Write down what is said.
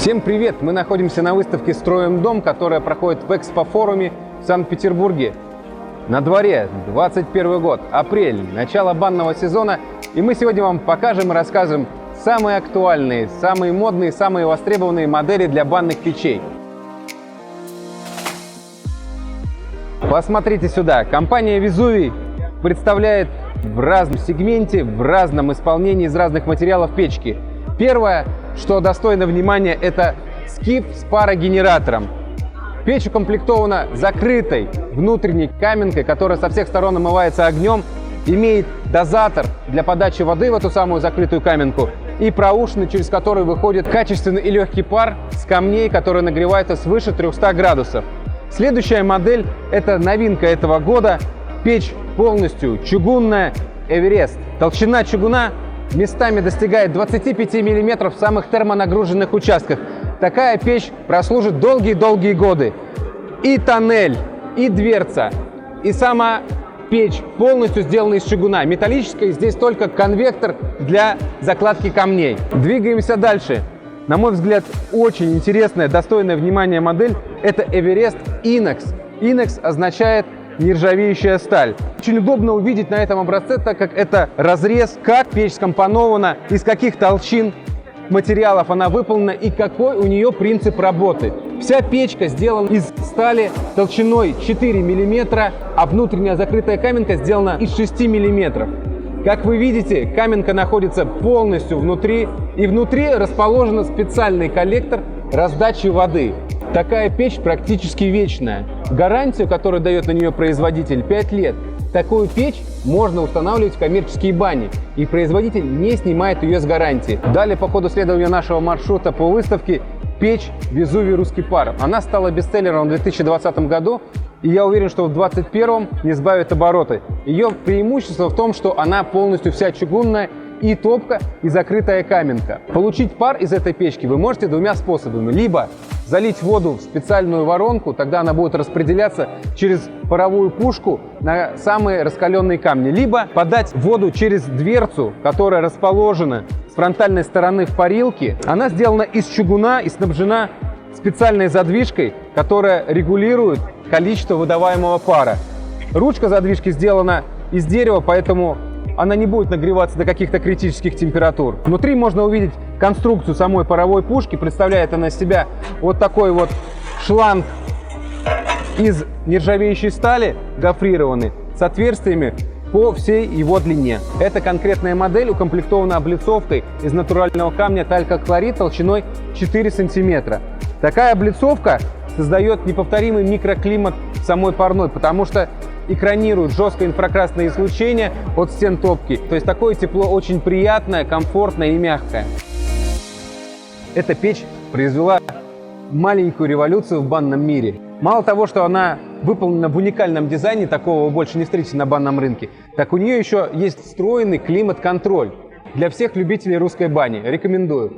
Всем привет! Мы находимся на выставке «Строим дом», которая проходит в Экспофоруме в Санкт-Петербурге. На дворе 21 год, апрель, начало банного сезона, и мы сегодня вам покажем и расскажем самые актуальные, самые модные, самые востребованные модели для банных печей. Посмотрите сюда, компания Vesuvi представляет в разном сегменте, в разном исполнении из разных материалов печки. Первое, что достойно внимания, это скиф с парогенератором. Печь укомплектована закрытой внутренней каменкой, которая со всех сторон омывается огнем, имеет дозатор для подачи воды в эту самую закрытую каменку и проушины, через которые выходит качественный и легкий пар с камней, которые нагреваются свыше 300 градусов. Следующая модель – это новинка этого года. Печь полностью чугунная Эверест. Толщина чугуна местами достигает 25 мм в самых термонагруженных участках. Такая печь прослужит долгие-долгие годы. И тоннель, и дверца, и сама печь полностью сделана из чугуна. Металлическая, здесь только конвектор для закладки камней. Двигаемся дальше. На мой взгляд, очень интересная, достойная внимания модель – это Эверест Inox. Inox означает нержавеющая сталь. Очень удобно увидеть на этом образце, так как это разрез, как печь скомпонована, из каких толщин материалов она выполнена и какой у нее принцип работы. Вся печка сделана из стали толщиной 4 мм, а внутренняя закрытая каменка сделана из 6 мм. Как вы видите, каменка находится полностью внутри, и внутри расположен специальный коллектор раздачи воды. Такая печь практически вечная. Гарантию, которую дает на нее производитель, 5 лет. Такую печь можно устанавливать в коммерческие бани, и производитель не снимает ее с гарантии. Далее, по ходу следования нашего маршрута по выставке, печь Vesuvi Русский пар. Она стала бестселлером в 2020 году, и я уверен, что в 2021 не сбавит обороты. Ее преимущество в том, что она полностью вся чугунная, и топка, и закрытая каменка. Получить пар из этой печки вы можете двумя способами. Либо залить воду в специальную воронку, тогда она будет распределяться через паровую пушку на самые раскаленные камни. Либо подать воду через дверцу, которая расположена с фронтальной стороны в парилке. Она сделана из чугуна и снабжена специальной задвижкой, которая регулирует количество выдаваемого пара. Ручка задвижки сделана из дерева, поэтому она не будет нагреваться до каких-то критических температур. Внутри можно увидеть конструкцию самой паровой пушки. Представляет она из себя вот такой вот шланг из нержавеющей стали, гофрированный, с отверстиями по всей его длине. Эта конкретная модель укомплектована облицовкой из натурального камня талькохлорид толщиной 4 см. Такая облицовка создает неповторимый микроклимат самой парной, потому что экранирует жесткое инфракрасное излучение от стен топки. То есть такое тепло очень приятное, комфортное и мягкое. Эта печь произвела маленькую революцию в банном мире. Мало того, что она выполнена в уникальном дизайне, такого вы больше не встретите на банном рынке, так у нее еще есть встроенный климат-контроль для всех любителей русской бани. Рекомендую.